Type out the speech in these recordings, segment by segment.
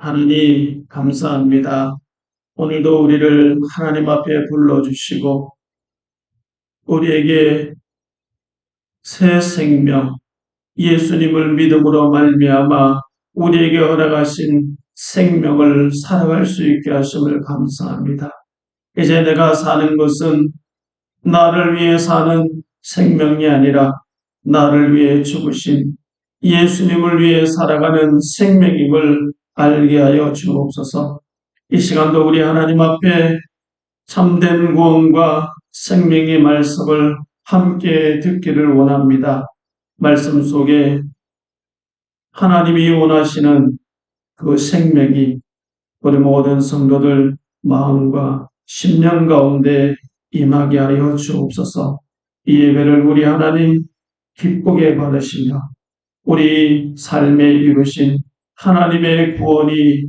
하나님 감사합니다. 오늘도 우리를 하나님 앞에 불러주시고 우리에게 새 생명, 예수님을 믿음으로 말미암아 우리에게 허락하신 생명을 살아갈 수 있게 하심을 감사합니다. 이제 내가 사는 것은 나를 위해 사는 생명이 아니라 나를 위해 죽으신 예수님을 위해 살아가는 생명임을 알게 하여 주옵소서. 이 시간도 우리 하나님 앞에 참된 구원과 생명의 말씀을 함께 듣기를 원합니다. 말씀 속에 하나님이 원하시는 그 생명이 우리 모든 성도들 마음과 심령 가운데 임하게 하여 주옵소서. 이 예배를 우리 하나님 기쁘게 받으시며 우리 삶에 이루신 하나님의 구원이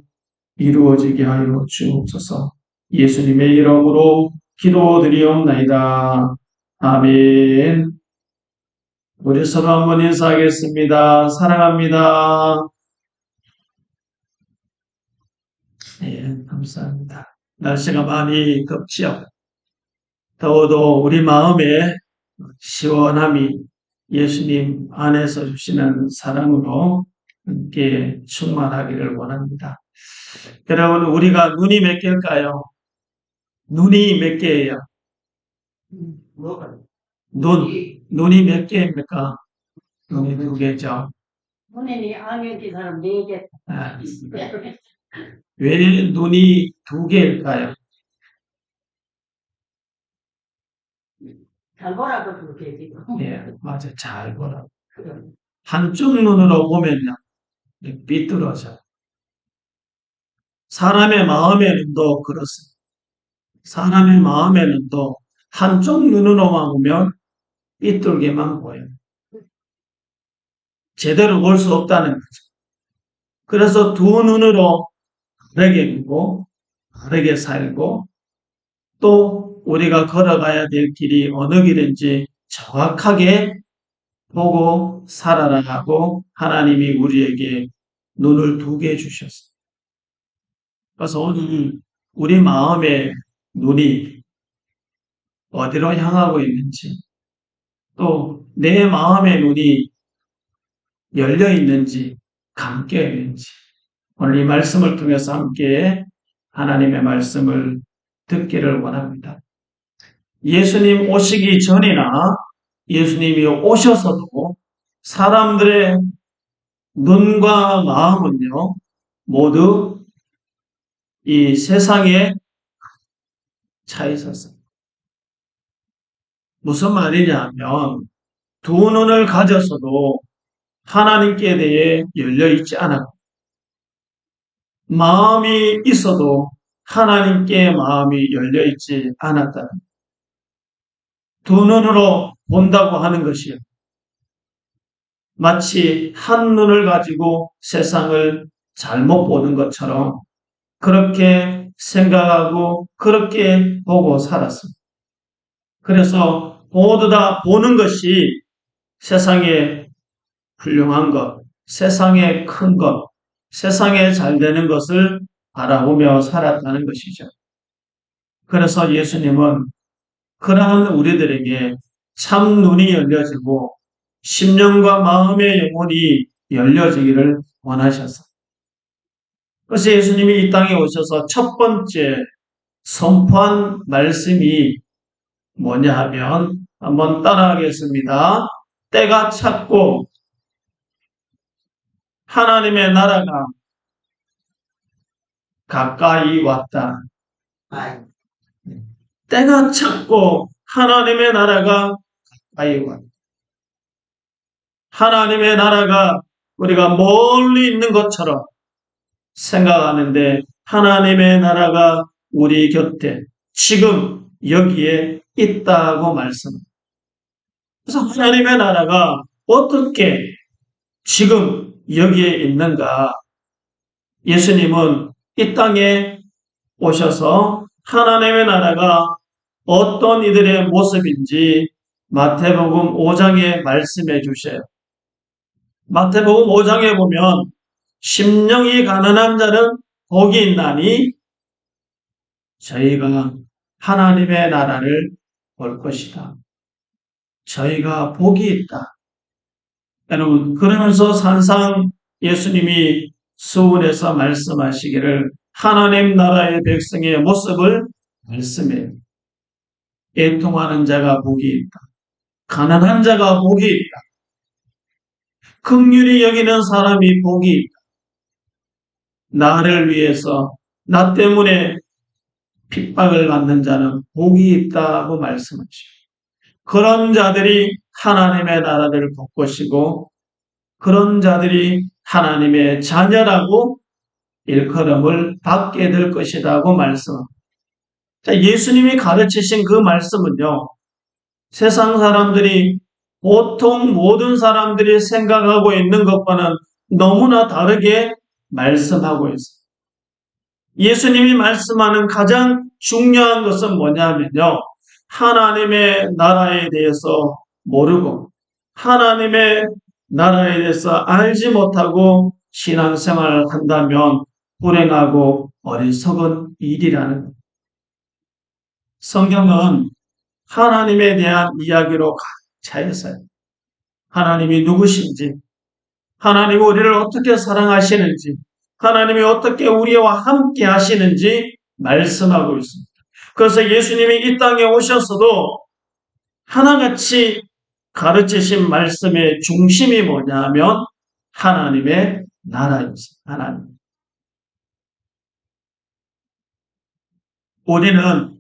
이루어지게 하여 주옵소서. 예수님의 이름으로 기도드리옵나이다. 아멘. 우리 서로 한번 인사하겠습니다. 사랑합니다. 네, 감사합니다. 날씨가 많이 덥지요. 더워도 우리 마음에 시원함이 예수님 안에서 주시는 사랑으로 함께 충만하기를 원합니다. 여러분, 우리가 눈이 몇 개일까요? 눈이 몇 개예요? 눈이 몇 개입니까? 눈이 두 개죠. 눈이 안경 낀 사람 4개. 왜 눈이 두 개일까요? 잘 보라고 그렇게 지금. 예, 맞아. 잘 보라고. 한쪽 눈으로 보면요, 삐뚤어져. 사람의 마음의 눈도 그렇습니다. 사람의 마음의 눈도 한쪽 눈으로만 보면 삐뚤게만 보여요. 제대로 볼 수 없다는 거죠. 그래서 두 눈으로 다르게 보고, 다르게 살고, 또 우리가 걸어가야 될 길이 어느 길인지 정확하게 보고 살아라고 하나님이 우리에게 눈을 두 개 주셨어요. 그래서 오늘 우리 마음의 눈이 어디로 향하고 있는지, 또 내 마음의 눈이 열려 있는지, 감겨 있는지, 오늘 이 말씀을 통해서 함께 하나님의 말씀을 듣기를 원합니다. 예수님 오시기 전이나 예수님이 오셔서도 사람들의 눈과 마음은요, 모두 이 세상에 차 있었습니다. 무슨 말이냐 하면 두 눈을 가졌어도 하나님께 대해 열려있지 않았고, 마음이 있어도 하나님께 마음이 열려있지 않았다는, 두 눈으로 본다고 하는 것이요, 마치 한 눈을 가지고 세상을 잘못 보는 것처럼 그렇게 생각하고 그렇게 보고 살았습니다. 그래서 모두 다 보는 것이 세상에 훌륭한 것, 세상에 큰 것, 세상에 잘 되는 것을 바라보며 살았다는 것이죠. 그래서 예수님은 그러한 우리들에게 참 눈이 열려지고 심령과 마음의 영혼이 열려지기를 원하셨습니다. 그래서 예수님이 이 땅에 오셔서 첫 번째 선포한 말씀이 뭐냐 하면, 한번 따라하겠습니다. 때가 찼고 하나님의 나라가 가까이 왔다. 때가 찼고 하나님의 나라가 가까이 왔다. 하나님의 나라가 우리가 멀리 있는 것처럼 생각하는데 하나님의 나라가 우리 곁에 지금 여기에 있다고 말씀합니다. 그래서 하나님의 나라가 어떻게 지금 여기에 있는가? 예수님은 이 땅에 오셔서 하나님의 나라가 어떤 이들의 모습인지 마태복음 5장에 말씀해 주셔요. 마태복음 5장에 보면 심령이 가난한 자는 복이 있나니 저희가 하나님의 나라를 볼 것이다. 저희가 복이 있다. 여러분, 그러면서 항상 예수님이 수훈에서 말씀하시기를 하나님 나라의 백성의 모습을 말씀해요. 애통하는 자가 복이 있다. 가난한 자가 복이 있다. 긍휼히 여기는 사람이 복이 있다. 나를 위해서 나 때문에 핍박을 받는 자는 복이 있다고 말씀하시고 그런 자들이 하나님의 나라를 볼 것이고 그런 자들이 하나님의 자녀라고 일컬음을 받게 될 것이라고 말씀합니다. 예수님이 가르치신 그 말씀은요. 세상 사람들이 보통 모든 사람들이 생각하고 있는 것과는 너무나 다르게 말씀하고 있습니다. 예수님이 말씀하는 가장 중요한 것은 뭐냐면요. 하나님의 나라에 대해서 모르고 하나님의 나라에 대해서 알지 못하고 신앙생활을 한다면 불행하고 어리석은 일이라는 것. 성경은 하나님에 대한 이야기로 가득 차 있어요. 하나님이 누구신지, 하나님이 우리를 어떻게 사랑하시는지, 하나님이 어떻게 우리와 함께 하시는지 말씀하고 있습니다. 그래서 예수님이 이 땅에 오셔서도 하나같이 가르치신 말씀의 중심이 뭐냐면 하나님의 나라였습니다. 하나님. 우리는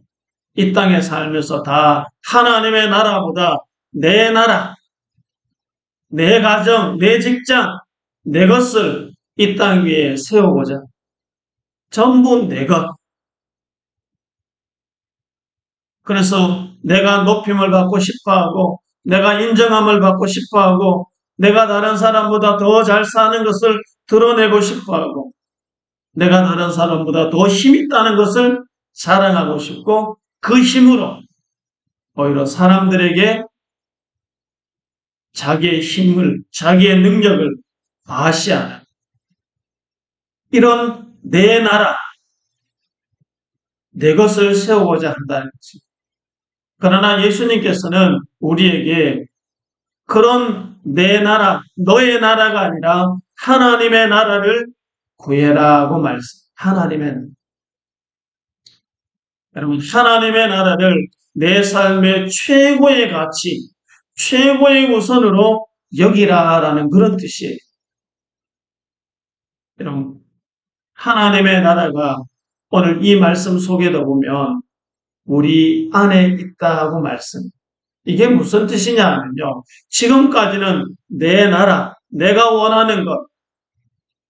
이 땅에 살면서 다 하나님의 나라보다 내 나라, 내 가정, 내 직장, 내 것을 이 땅 위에 세우고자 전부 내 것. 그래서 내가 높임을 받고 싶어하고 내가 인정함을 받고 싶어하고 내가 다른 사람보다 더 잘 사는 것을 드러내고 싶어하고 내가 다른 사람보다 더 힘있다는 것을 자랑하고 싶고 그 힘으로 오히려 사람들에게 자기의 힘을, 자기의 능력을 과시하는 이런 내 나라, 내 것을 세우고자 한다는 것입니다. 그러나 예수님께서는 우리에게 그런 내 나라, 너의 나라가 아니라 하나님의 나라를 구해라고 하나님의 나라. 여러분, 하나님의 나라를 내 삶의 최고의 가치, 최고의 우선으로 여기라라는 그런 뜻이에요. 여러분, 하나님의 나라가 오늘 이 말씀 속에도 보면 우리 안에 있다고 말씀. 이게 무슨 뜻이냐 하면요. 지금까지는 내 나라, 내가 원하는 것,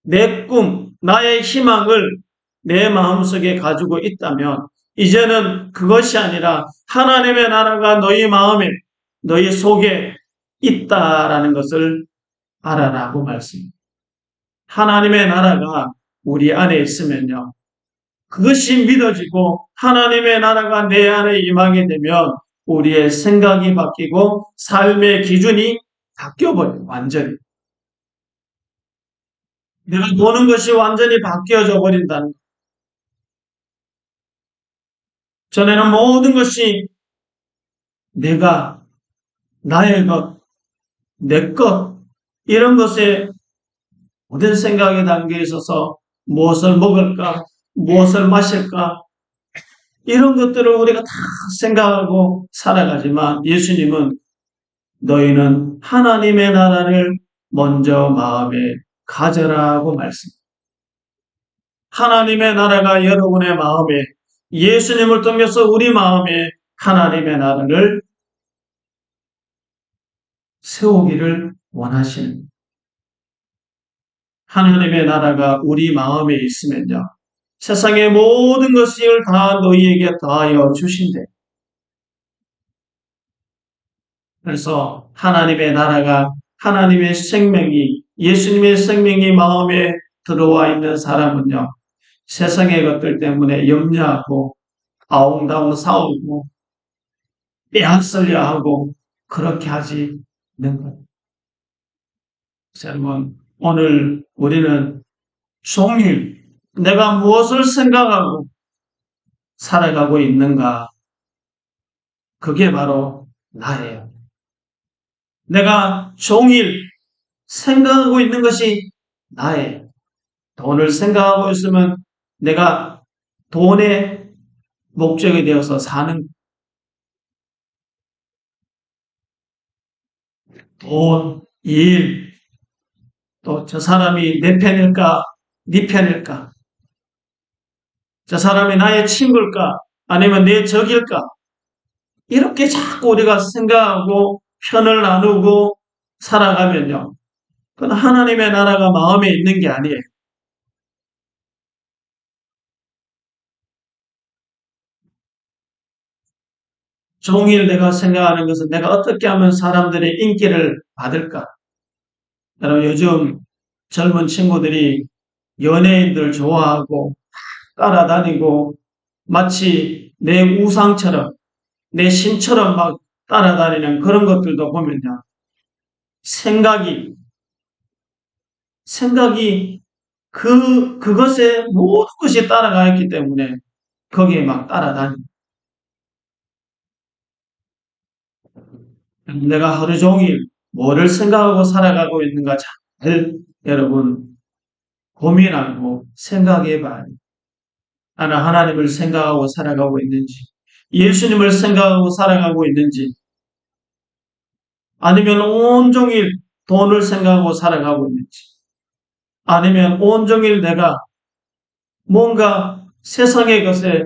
내 꿈, 나의 희망을 내 마음속에 가지고 있다면 이제는 그것이 아니라 하나님의 나라가 너희 마음에, 너희 속에 있다라는 것을 알아라고 말씀입니다. 하나님의 나라가 우리 안에 있으면요. 그것이 믿어지고 하나님의 나라가 내 안에 임하게 되면 우리의 생각이 바뀌고 삶의 기준이 바뀌어버려요. 완전히. 내가 보는 것이 완전히 바뀌어져 버린다는 것. 전에는 모든 것이 내가, 나의 것, 내 것, 이런 것에 모든 생각이 담겨 있어서 무엇을 먹을까, 무엇을 마실까, 이런 것들을 우리가 다 생각하고 살아가지만 예수님은 너희는 하나님의 나라를 먼저 마음에 가져라고 말씀합니다. 하나님의 나라가 여러분의 마음에 예수님을 통해서 우리 마음에 하나님의 나라를 세우기를 원하시는 하나님의 나라가 우리 마음에 있으면요. 세상의 모든 것을 다 너희에게 더하여 주신대. 그래서 하나님의 나라가 하나님의 생명이 예수님의 생명이 마음에 들어와 있는 사람은요. 세상의 것들 때문에 염려하고 아웅다웅 싸우고 빼앗으려 하고 그렇게 하지 않는 것. 여러분 오늘 우리는 종일 내가 무엇을 생각하고 살아가고 있는가? 그게 바로 나예요. 내가 종일 생각하고 있는 것이 나예요. 돈을 생각하고 있으면 내가 돈의 목적이 되어서 사는 돈, 일, 또 저 사람이 내 편일까, 네 편일까? 저 사람이 나의 친구일까? 아니면 내 적일까? 이렇게 자꾸 우리가 생각하고 편을 나누고 살아가면요. 그건 하나님의 나라가 마음에 있는 게 아니에요. 종일 내가 생각하는 것은 내가 어떻게 하면 사람들의 인기를 받을까? 여러분, 요즘 젊은 친구들이 연예인들 좋아하고 따라다니고 마치 내 우상처럼 내 신처럼 막 따라다니는 그런 것들도 보면요. 생각이, 생각이 그것에 모든 것이 따라가 있기 때문에 거기에 막 따라다니. 내가 하루 종일 뭐를 생각하고 살아가고 있는가 잘 여러분 고민하고 생각해 봐요. 나는 하나님을 생각하고 살아가고 있는지, 예수님을 생각하고 살아가고 있는지, 아니면 온종일 돈을 생각하고 살아가고 있는지, 아니면 온종일 내가 뭔가 세상의 것에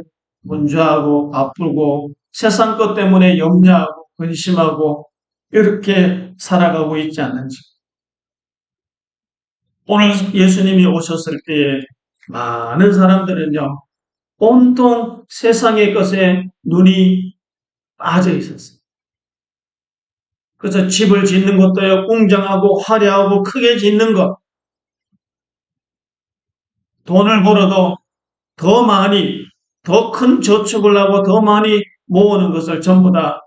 분주하고 바쁘고 세상 것 때문에 염려하고 근심하고 이렇게 살아가고 있지 않는지. 오늘 예수님이 오셨을 때에 많은 사람들은요, 온통 세상의 것에 눈이 빠져 있었어요. 그래서 집을 짓는 것도요, 웅장하고 화려하고 크게 짓는 것, 돈을 벌어도 더 많이, 더 큰 저축을 하고 더 많이 모으는 것을 전부 다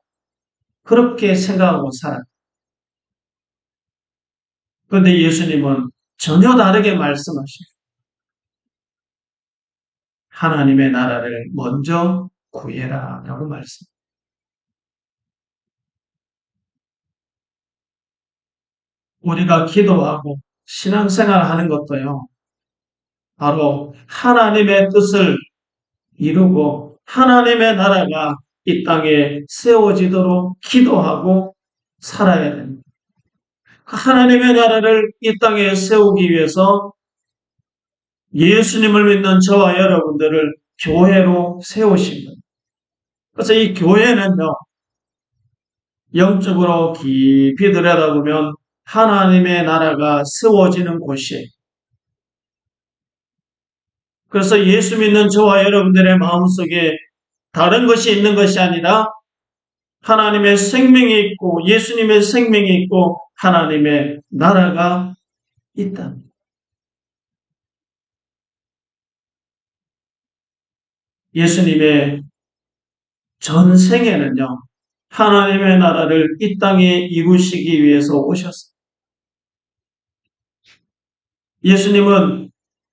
그렇게 생각하고 살아요. 그런데 예수님은 전혀 다르게 말씀하시죠. 하나님의 나라를 먼저 구해라 라고 말씀. 우리가 기도하고 신앙생활 하는 것도요. 바로 하나님의 뜻을 이루고 하나님의 나라가 이 땅에 세워지도록 기도하고 살아야 됩니다. 하나님의 나라를 이 땅에 세우기 위해서 예수님을 믿는 저와 여러분들을 교회로 세우신 거예요. 그래서 이 교회는요, 영적으로 깊이 들여다보면 하나님의 나라가 세워지는 곳이에요. 그래서 예수 믿는 저와 여러분들의 마음속에 다른 것이 있는 것이 아니라 하나님의 생명이 있고 예수님의 생명이 있고 하나님의 나라가 있다. 예수님의 전생에는요. 하나님의 나라를 이 땅에 이루시기 위해서 오셨습니다. 예수님은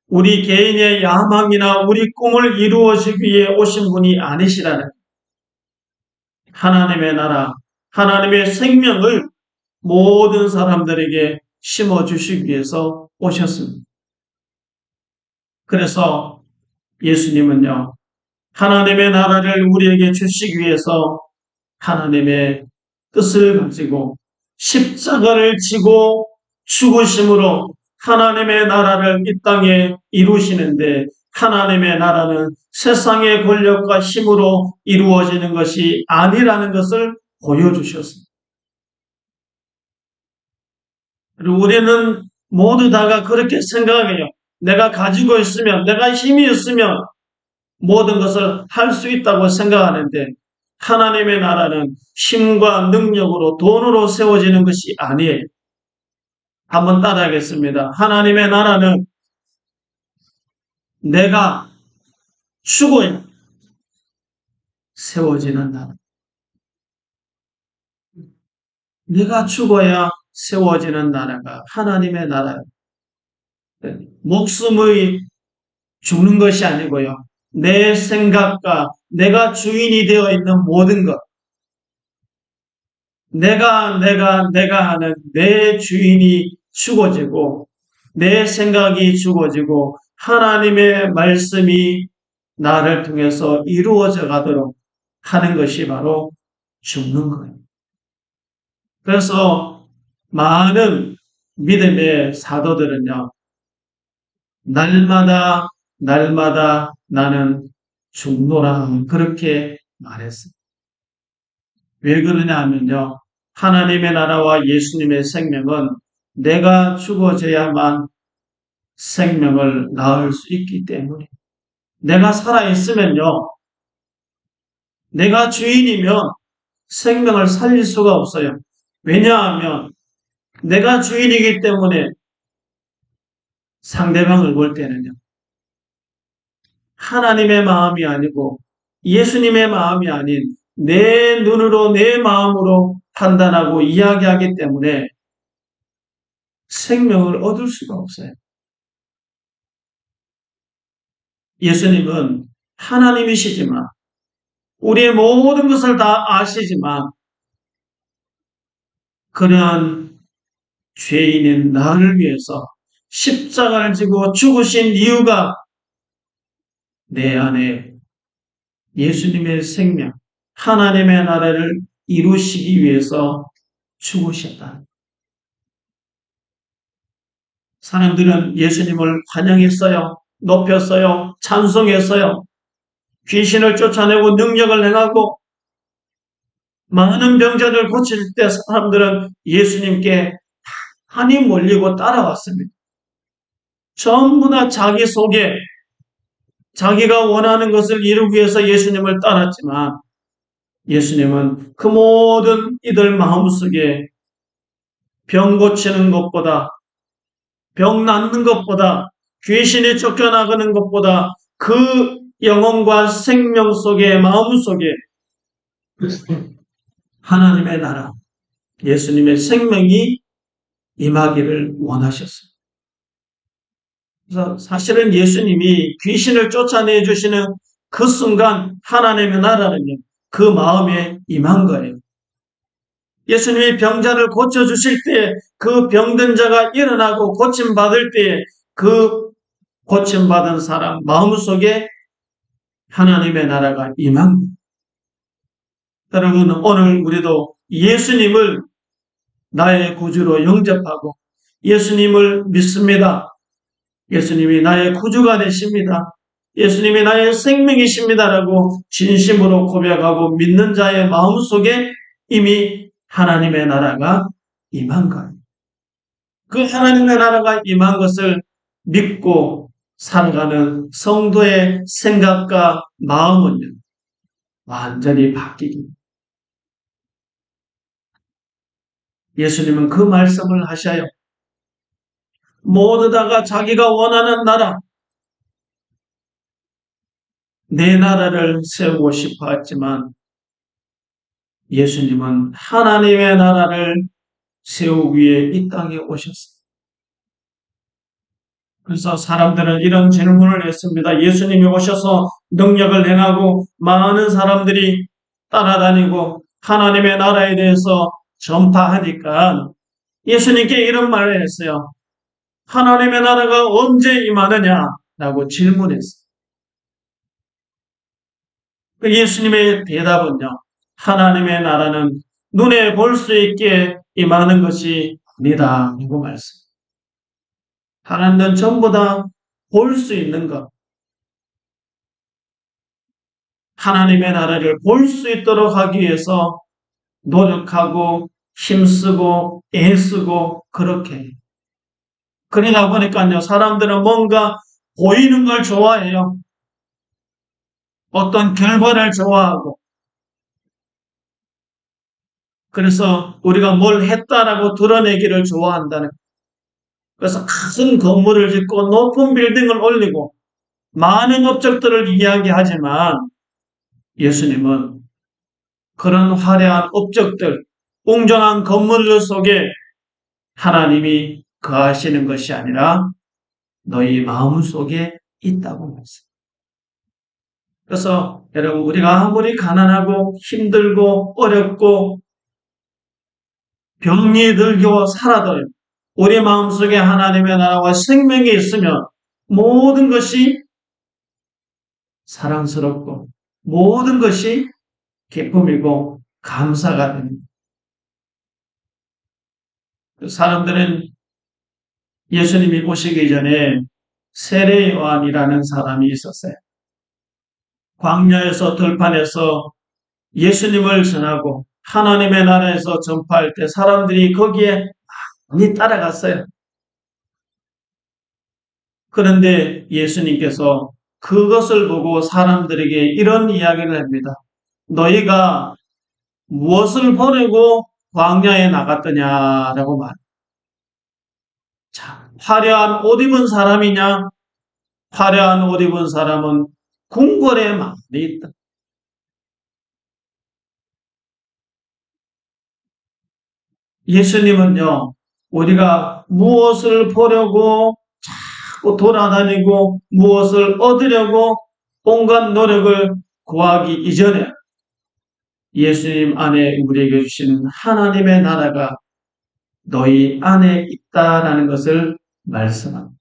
우리 개인의 야망이나 우리 꿈을 이루어지기 위해 오신 분이 아니시라는 하나님의 나라, 하나님의 생명을 모든 사람들에게 심어주시기 위해서 오셨습니다. 그래서 예수님은요, 하나님의 나라를 우리에게 주시기 위해서 하나님의 뜻을 가지고 십자가를 지고 죽으심으로 하나님의 나라를 이 땅에 이루시는데 하나님의 나라는 세상의 권력과 힘으로 이루어지는 것이 아니라는 것을 보여주셨습니다. 그리고 우리는 모두 다가 그렇게 생각해요. 내가 가지고 있으면, 내가 힘이 있으면 모든 것을 할 수 있다고 생각하는데 하나님의 나라는 힘과 능력으로 돈으로 세워지는 것이 아니에요. 한번 따라하겠습니다. 하나님의 나라는 내가 죽어야 세워지는 나라. 내가 죽어야 세워지는 나라가 하나님의 나라예요. 목숨의 죽는 것이 아니고요. 내 생각과 내가 주인이 되어 있는 모든 것, 내가 하는 내 주인이 죽어지고, 내 생각이 죽어지고, 하나님의 말씀이 나를 통해서 이루어져 가도록 하는 것이 바로 죽는 거예요. 그래서 많은 믿음의 사도들은요, 날마다 나는 죽노라 그렇게 말했습니다. 왜 그러냐 하면요, 하나님의 나라와 예수님의 생명은 내가 죽어져야만 생명을 낳을 수 있기 때문에, 내가 살아있으면요, 내가 주인이면 생명을 살릴 수가 없어요. 왜냐하면 내가 주인이기 때문에 상대방을 볼 때는요, 하나님의 마음이 아니고 예수님의 마음이 아닌 내 눈으로 내 마음으로 판단하고 이야기하기 때문에 생명을 얻을 수가 없어요. 예수님은 하나님이시지만 우리의 모든 것을 다 아시지만 그러한 죄인인 나를 위해서 십자가를 지고 죽으신 이유가 내 안에 예수님의 생명, 하나님의 나라를 이루시기 위해서 죽으셨다. 사람들은 예수님을 환영했어요. 높였어요. 찬송했어요. 귀신을 쫓아내고 능력을 행하고 많은 병자를 고칠 때 사람들은 예수님께 한이 몰리고 따라왔습니다. 전부 다 자기 속에 자기가 원하는 것을 이루기 위해서 예수님을 따랐지만 예수님은 그 모든 이들 마음속에 병 고치는 것보다, 병 낫는 것보다, 귀신이 쫓겨나가는 것보다 그 영혼과 생명 속에, 마음 속에 하나님의 나라, 예수님의 생명이 임하기를 원하셨습니다. 그래서 사실은 예수님이 귀신을 쫓아내 주시는 그 순간 하나님의 나라는요, 그 마음에 임한 거예요. 예수님이 병자를 고쳐주실 때 그 병든 자가 일어나고 고침받을 때 그 고침받은 사람 마음속에 하나님의 나라가 임한 거예요. 여러분, 오늘 우리도 예수님을 나의 구주로 영접하고 예수님을 믿습니다. 예수님이 나의 구주가 되십니다. 예수님이 나의 생명이십니다라고 진심으로 고백하고 믿는 자의 마음속에 이미 하나님의 나라가 임한 거예요. 그 하나님의 나라가 임한 것을 믿고 살아가는 성도의 생각과 마음은요, 완전히 바뀌기. 예수님은 그 말씀을 하셔요. 모두 다가 자기가 원하는 나라, 내 나라를 세우고 싶어 했지만 예수님은 하나님의 나라를 세우기 위해 이 땅에 오셨습니다. 그래서 사람들은 이런 질문을 했습니다. 예수님이 오셔서 능력을 행하고 많은 사람들이 따라다니고 하나님의 나라에 대해서 전파하니까 예수님께 이런 말을 했어요. 하나님의 나라가 언제 임하느냐라고 질문했어요. 예수님의 대답은요, 하나님의 나라는 눈에 볼 수 있게 임하는 것이 아니다. 이고 말씀. 하나님은 전부 다 볼 수 있는 것. 하나님의 나라를 볼 수 있도록 하기 위해서 노력하고 힘쓰고 애쓰고 그렇게 해요. 그러다 보니까요, 사람들은 뭔가 보이는 걸 좋아해요. 어떤 결과를 좋아하고. 그래서 우리가 뭘 했다라고 드러내기를 좋아한다는 거예요. 그래서 큰 건물을 짓고 높은 빌딩을 올리고 많은 업적들을 이야기하지만 예수님은 그런 화려한 업적들, 웅장한 건물들 속에 하나님이 거하시는 것이 아니라 너희 마음 속에 있다고 말씀. 그래서 여러분 우리가 아무리 가난하고 힘들고 어렵고 병이 들고 살아도 우리 마음속에 하나님의 나라와 생명이 있으면 모든 것이 사랑스럽고 모든 것이 기쁨이고 감사가 됩니다. 사람들은 예수님이 오시기 전에 세례 요한이라는 사람이 있었어요. 광야에서 들판에서 예수님을 전하고 하나님의 나라에서 전파할 때 사람들이 거기에 많이 따라갔어요. 그런데 예수님께서 그것을 보고 사람들에게 이런 이야기를 합니다. 너희가 무엇을 보내고 광야에 나갔더냐라고 말합니다. 자, 화려한 옷 입은 사람이냐? 화려한 옷 입은 사람은 궁궐에 많이 있다. 예수님은요, 우리가 무엇을 보려고 자꾸 돌아다니고 무엇을 얻으려고 온갖 노력을 구하기 이전에 예수님 안에 우리에게 주신 하나님의 나라가 너희 안에 있다라는 것을 말씀합니다.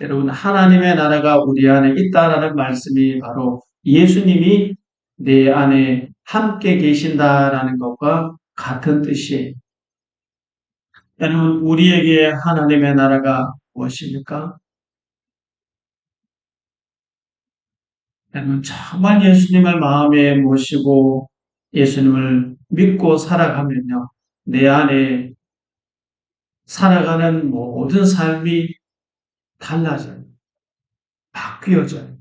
여러분, 하나님의 나라가 우리 안에 있다라는 말씀이 바로 예수님이 내 안에 함께 계신다라는 것과 같은 뜻이에요. 여러분, 우리에게 하나님의 나라가 무엇입니까? 여러분, 정말 예수님을 마음에 모시고 예수님을 믿고 살아가면요, 내 안에 살아가는 모든 삶이 달라져요. 바뀌어져요.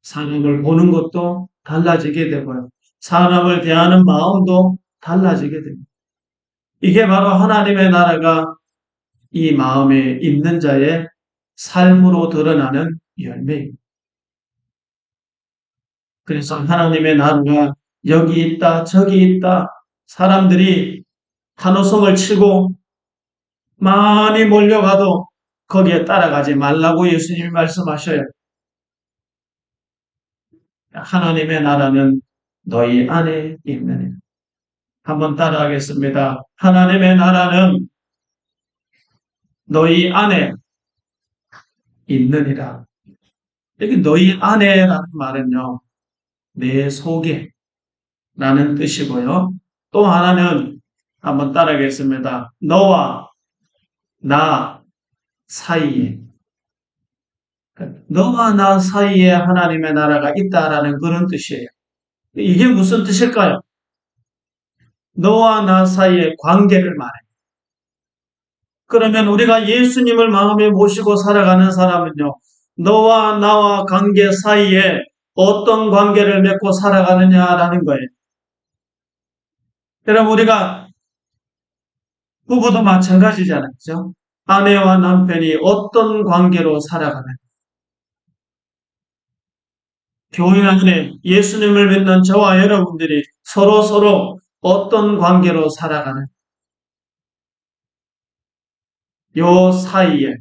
사람을 보는 것도 달라지게 되고요. 사람을 대하는 마음도 달라지게 됩니다. 이게 바로 하나님의 나라가 이 마음에 있는 자의 삶으로 드러나는 열매입니다. 그래서 하나님의 나라가 여기 있다, 저기 있다, 사람들이 한호성을 치고 많이 몰려가도 거기에 따라가지 말라고 예수님이 말씀하셔요. 하나님의 나라는 너희 안에 있느니라. 한번 따라하겠습니다. 하나님의 나라는 너희 안에 있느니라. 여기 너희 안에라는 말은요, 내 속에 라는 뜻이고요. 또 하나는 한번 따라하겠습니다. 너와 나 사이에. 너와 나 사이에 하나님의 나라가 있다라는 그런 뜻이에요. 이게 무슨 뜻일까요? 너와 나 사이의 관계를 말해요. 그러면 우리가 예수님을 마음에 모시고 살아가는 사람은요, 너와 나와 관계 사이에 어떤 관계를 맺고 살아가느냐라는 거예요. 여러분, 우리가 부부도 마찬가지잖아요. 그죠? 아내와 남편이 어떤 관계로 살아가는 교회 안에 예수님을 믿는 저와 여러분들이 서로 어떤 관계로 살아가는 요 사이에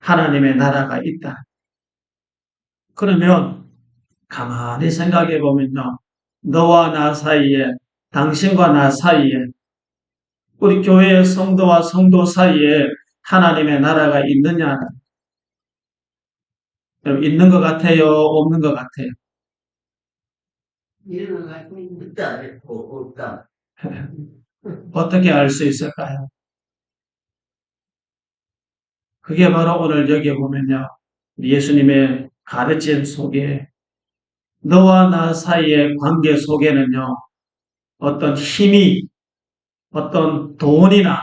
하나님의 나라가 있다. 그러면 가만히 생각해 보면요. 너와 나 사이에, 당신과 나 사이에, 우리 교회의 성도와 성도 사이에 하나님의 나라가 있느냐? 있는 것 같아요? 없는 것 같아요? 이런 거 갖고 있는 있다, 없다. 어떻게 알 수 있을까요? 그게 바로 오늘 여기에 보면요. 예수님의 가르침 속에 너와 나 사이의 관계 속에는요. 어떤 힘이, 어떤 돈이나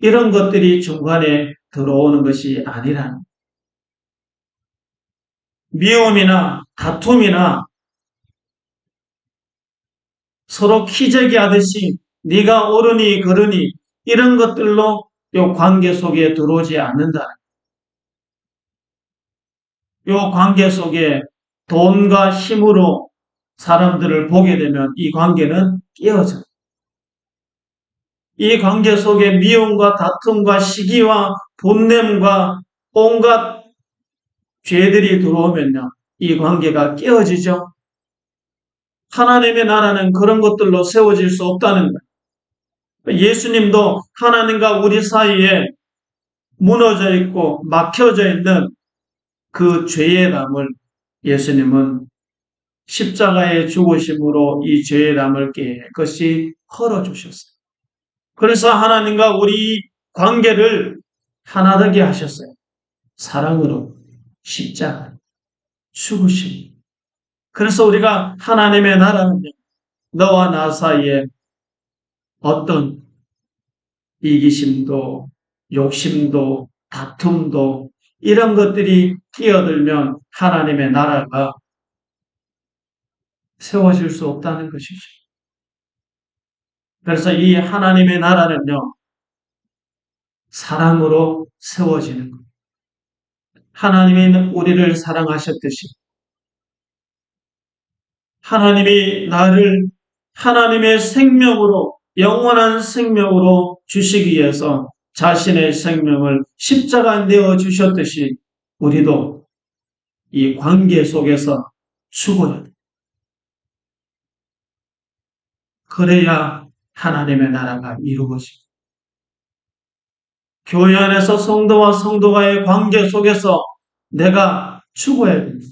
이런 것들이 중간에 들어오는 것이 아니라는 미움이나 다툼이나 서로 키재기 하듯이 네가 옳으니 그르니 이런 것들로 요 관계 속에 들어오지 않는다. 요 관계 속에 돈과 힘으로 사람들을 보게 되면 이 관계는 깨어져요. 이 관계 속에 미움과 다툼과 시기와 본냄과 온갖 죄들이 들어오면요, 이 관계가 깨어지죠. 하나님의 나라는 그런 것들로 세워질 수 없다는 거예요. 예수님도 하나님과 우리 사이에 무너져 있고 막혀져 있는 그 죄의 담을 예수님은 십자가의 죽으심으로 이 죄의 담을 깨끗이 헐어주셨어요. 그래서 하나님과 우리 관계를 하나 되게 하셨어요. 사랑으로, 십자가, 죽으심. 그래서 우리가 하나님의 나라는 너와 나 사이에 어떤 이기심도, 욕심도, 다툼도 이런 것들이 끼어들면 하나님의 나라가 세워질 수 없다는 것이죠. 그래서 이 하나님의 나라는요, 사랑으로 세워지는 것. 하나님이 우리를 사랑하셨듯이 하나님이 나를 하나님의 생명으로, 영원한 생명으로 주시기 위해서 자신의 생명을 십자가에 내어주셨듯이 우리도 이 관계 속에서 죽어야 돼. 그래야 하나님의 나라가 이루어지고, 교회 안에서 성도와 성도와의 관계 속에서 내가 죽어야 됩니다.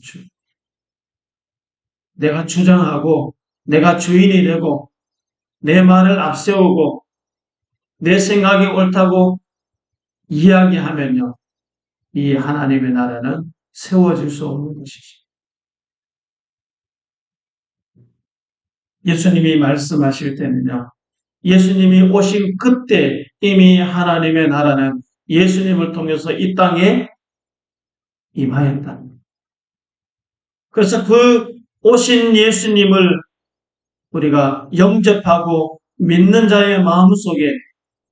내가 주장하고 내가 주인이 되고 내 말을 앞세우고 내 생각이 옳다고 이야기하면요, 이 하나님의 나라는 세워질 수 없는 것이지. 예수님이 말씀하실 때는요, 예수님이 오신 그때 이미 하나님의 나라는 예수님을 통해서 이 땅에 임하였다. 그래서 그 오신 예수님을 우리가 영접하고 믿는 자의 마음속에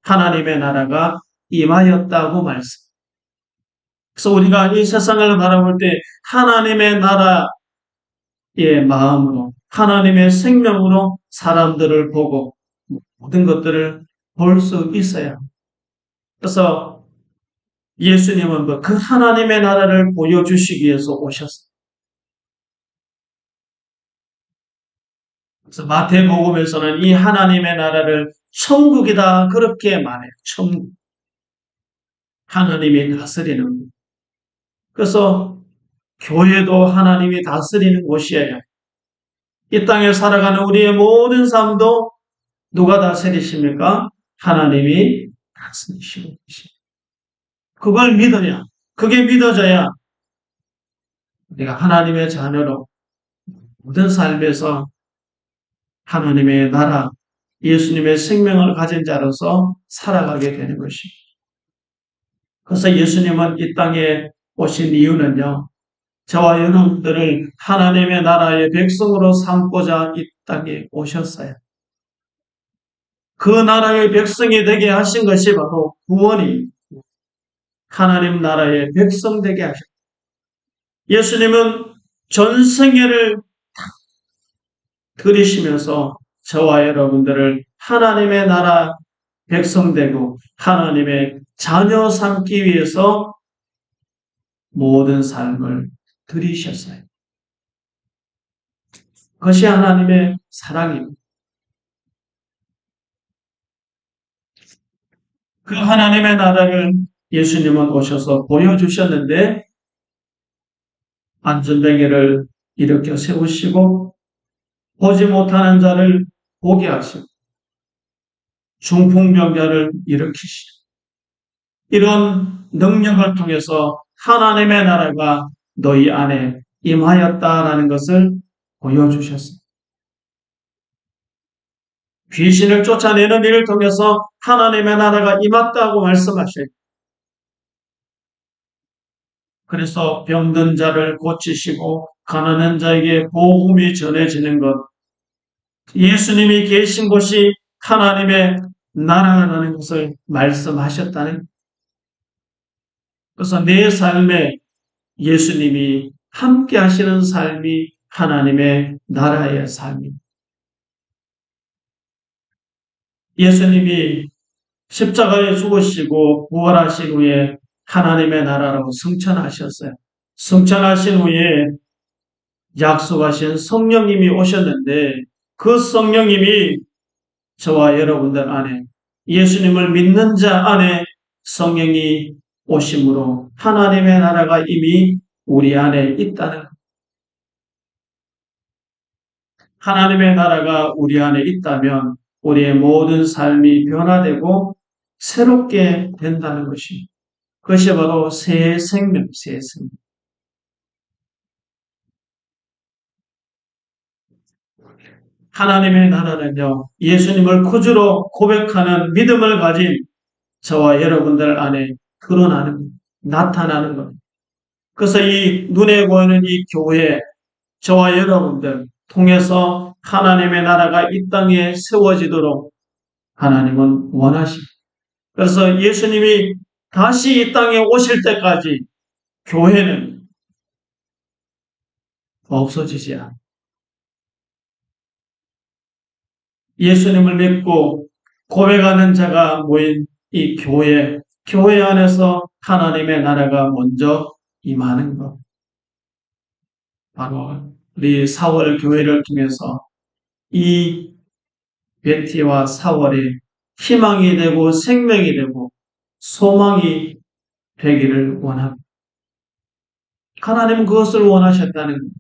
하나님의 나라가 임하였다고 말씀. 그래서 우리가 이 세상을 바라볼 때 하나님의 나라의 마음으로, 하나님의 생명으로 사람들을 보고 모든 것들을 볼 수 있어야. 그래서 예수님은 그 하나님의 나라를 보여주시기 위해서 오셨어요. 그래서 마태복음에서는 이 하나님의 나라를 천국이다 그렇게 말해요. 천국. 하나님이 다스리는. 그래서 교회도 하나님이 다스리는 곳이에요. 이 땅에 살아가는 우리의 모든 삶도 누가 다스리십니까? 하나님이 다스리시고 계십니다. 그걸 믿어야, 그게 믿어져야 우리가 하나님의 자녀로 모든 삶에서 하나님의 나라, 예수님의 생명을 가진 자로서 살아가게 되는 것입니다. 그래서 예수님은 이 땅에 오신 이유는요, 저와 여러분들을 하나님의 나라의 백성으로 삼고자 이 땅에 오셨어요. 그 나라의 백성이 되게 하신 것이 바로 구원이 하나님 나라의 백성 되게 하셨다. 예수님은 전생애를 들이시면서 저와 여러분들을 하나님의 나라 백성 되고 하나님의 자녀 삼기 위해서 모든 삶을 들이셨어요. 그것이 하나님의 사랑입니다. 그 하나님의 나라를 예수님은 오셔서 보여주셨는데 안전뱅이를 일으켜 세우시고 보지 못하는 자를 보게 하시고 중풍병자를 일으키시고 이런 능력을 통해서 하나님의 나라가 너희 안에 임하였다라는 것을 보여주셨습니다. 귀신을 쫓아내는 일을 통해서 하나님의 나라가 임했다고 말씀하셔요. 그래서 병든 자를 고치시고 가난한 자에게 복음이 전해지는 것, 예수님이 계신 곳이 하나님의 나라라는 것을 말씀하셨다는. 그래서 내 삶에 예수님이 함께 하시는 삶이 하나님의 나라의 삶입니다. 예수님이 십자가에 죽으시고 부활하신 후에 하나님의 나라로 승천하셨어요. 승천하신 후에 약속하신 성령님이 오셨는데 그 성령님이 저와 여러분들 안에 예수님을 믿는 자 안에 성령이 오심으로 하나님의 나라가 이미 우리 안에 있다는 하나님의 나라가 우리 안에 있다면 우리의 모든 삶이 변화되고 새롭게 된다는 것이 그것이 바로 새 생명, 새 생명. 하나님의 나라는요, 예수님을 구주로 고백하는 믿음을 가진 저와 여러분들 안에 드러나는, 나타나는 것. 그래서 이 눈에 보이는 이 교회, 저와 여러분들 통해서 하나님의 나라가 이 땅에 세워지도록 하나님은 원하십니다. 그래서 예수님이 다시 이 땅에 오실 때까지 교회는 없어지지 않아요. 예수님을 믿고 고백하는 자가 모인 이 교회 안에서 하나님의 나라가 먼저 임하는 것. 바로 우리 4월 교회를 통해서 이 베티와 4월이 희망이 되고 생명이 되고 소망이 되기를 원합니다. 하나님은 그것을 원하셨다는 것.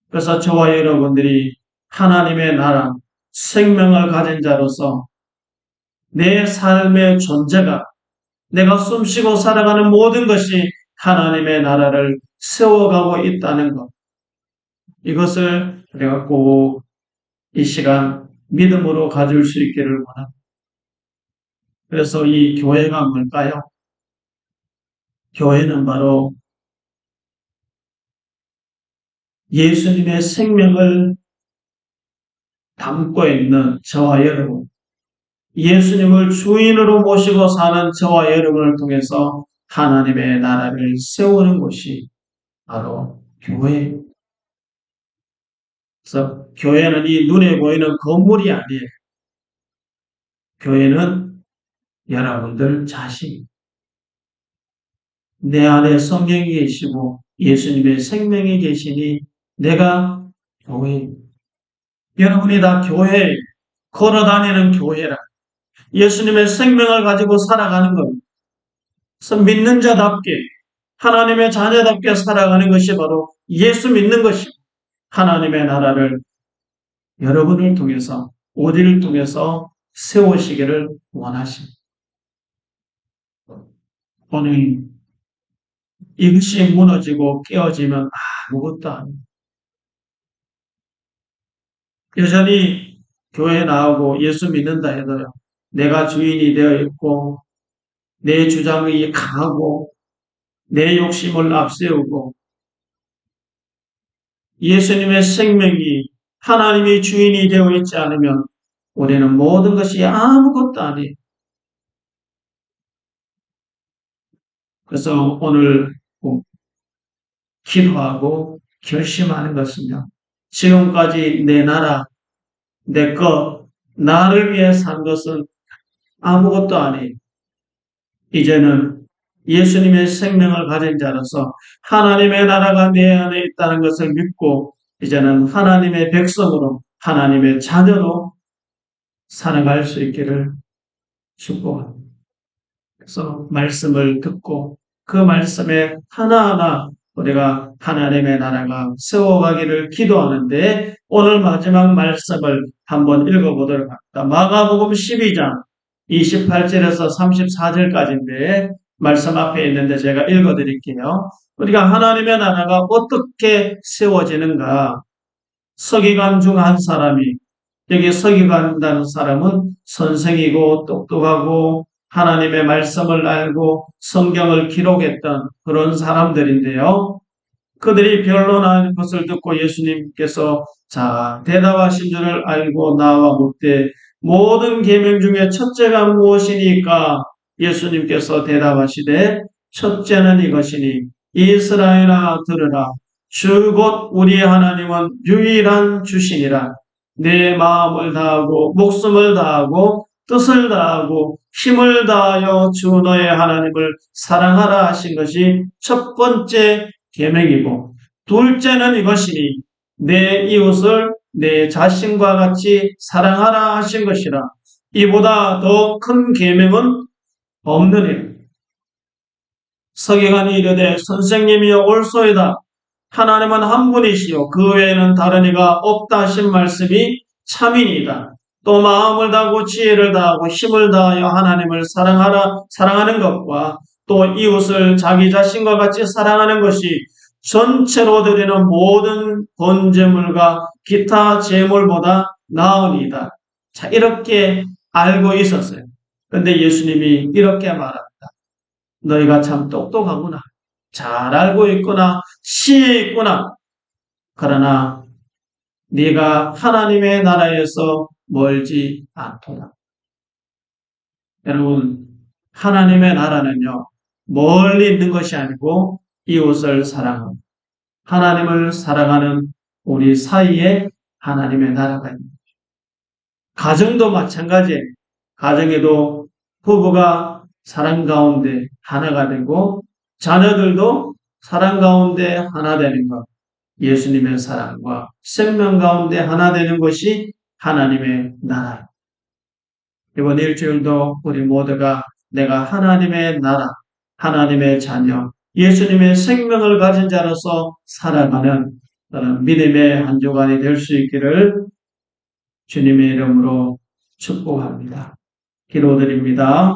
그래서 저와 여러분들이 하나님의 나라, 생명을 가진 자로서 내 삶의 존재가 내가 숨쉬고 살아가는 모든 것이 하나님의 나라를 세워가고 있다는 것. 이것을 우리가 꼭 이 시간 믿음으로 가질 수 있기를 원합니다. 그래서 이 교회가 뭘까요? 교회는 바로 예수님의 생명을 담고 있는 저와 여러분, 예수님을 주인으로 모시고 사는 저와 여러분을 통해서 하나님의 나라를 세우는 곳이 바로 교회입니다. 그래서 교회는 이 눈에 보이는 건물이 아니에요. 교회는 여러분들 자신, 내 안에 성령이 계시고 예수님의 생명이 계시니 내가 교회입니다. 여러분이 다 교회, 걸어다니는 교회라. 예수님의 생명을 가지고 살아가는 겁니다. 그래서 믿는 자답게, 하나님의 자녀답게 살아가는 것이 바로 예수 믿는 것입니다. 하나님의 나라를 여러분을 통해서, 우리를 통해서 세우시기를 원하십니다. 오늘 이것이 무너지고 깨어지면 아무것도 아닙니다. 여전히 교회에 나오고 예수 믿는다 해도요. 내가 주인이 되어 있고 내 주장이 강하고 내 욕심을 앞세우고 예수님의 생명이 하나님의 주인이 되어 있지 않으면 우리는 모든 것이 아무것도 아니에요. 그래서 오늘 기도하고 결심하는 것은요. 지금까지 내 나라, 내 것, 나를 위해 산 것은 아무것도 아니에요. 이제는 예수님의 생명을 가진 자로서 하나님의 나라가 내 안에 있다는 것을 믿고 이제는 하나님의 백성으로 하나님의 자녀로 살아갈 수 있기를 축복합니다. 그래서 말씀을 듣고 그 말씀에 하나하나 우리가 하나님의 나라가 세워가기를 기도하는데 오늘 마지막 말씀을 한번 읽어보도록 합니다. 마가복음 12장 28절에서 34절까지인데 말씀 앞에 있는데 제가 읽어드릴게요. 우리가 하나님의 나라가 어떻게 세워지는가? 서기관 중 한 사람이 여기 서기관이라는 사람은 선생이고 똑똑하고 하나님의 말씀을 알고 성경을 기록했던 그런 사람들인데요. 그들이 변론하는 것을 듣고 예수님께서 자 대답하신 줄을 알고 나와 묻되 모든 계명 중에 첫째가 무엇이니까? 예수님께서 대답하시되 첫째는 이것이니 이스라엘아 들으라 주 곧 우리 하나님은 유일한 주시니라 내 마음을 다하고 목숨을 다하고 뜻을 다하고 힘을 다하여 주 너의 하나님을 사랑하라 하신 것이 첫 번째 계명이고, 둘째는 이것이니 내 이웃을 내 자신과 같이 사랑하라 하신 것이라. 이보다 더 큰 계명은 없느니라. 서기관이 이르되 선생님이여 옳소이다. 하나님은 한 분이시요 그 외에는 다른 이가 없다 하신 말씀이 참이니이다. 또 마음을 다하고 지혜를 다하고 힘을 다하여 하나님을 사랑하는 것과 또 이웃을 자기 자신과 같이 사랑하는 것이 전체로 드리는 모든 번제물과 기타 제물보다 나으니이다. 자, 이렇게 알고 있었어요. 그런데 예수님이 이렇게 말합니다. 너희가 참 똑똑하구나. 잘 알고 있구나. 시에 있구나. 그러나 네가 하나님의 나라에서 멀지 않도다. 여러분, 하나님의 나라는요, 멀리 있는 것이 아니고 이웃을 사랑하고 하나님을 사랑하는 우리 사이에 하나님의 나라가 있는 거죠. 가정도 마찬가지예요. 가정에도 부부가 사랑 가운데 하나가 되고 자녀들도 사랑 가운데 하나 되는 것. 예수님의 사랑과 생명 가운데 하나 되는 것이 하나님의 나라입니다. 이번 일주일도 우리 모두가 내가 하나님의 나라, 하나님의 자녀, 예수님의 생명을 가진 자로서 살아가는 믿음의 한 주간이 될 수 있기를 주님의 이름으로 축복합니다. 기도드립니다.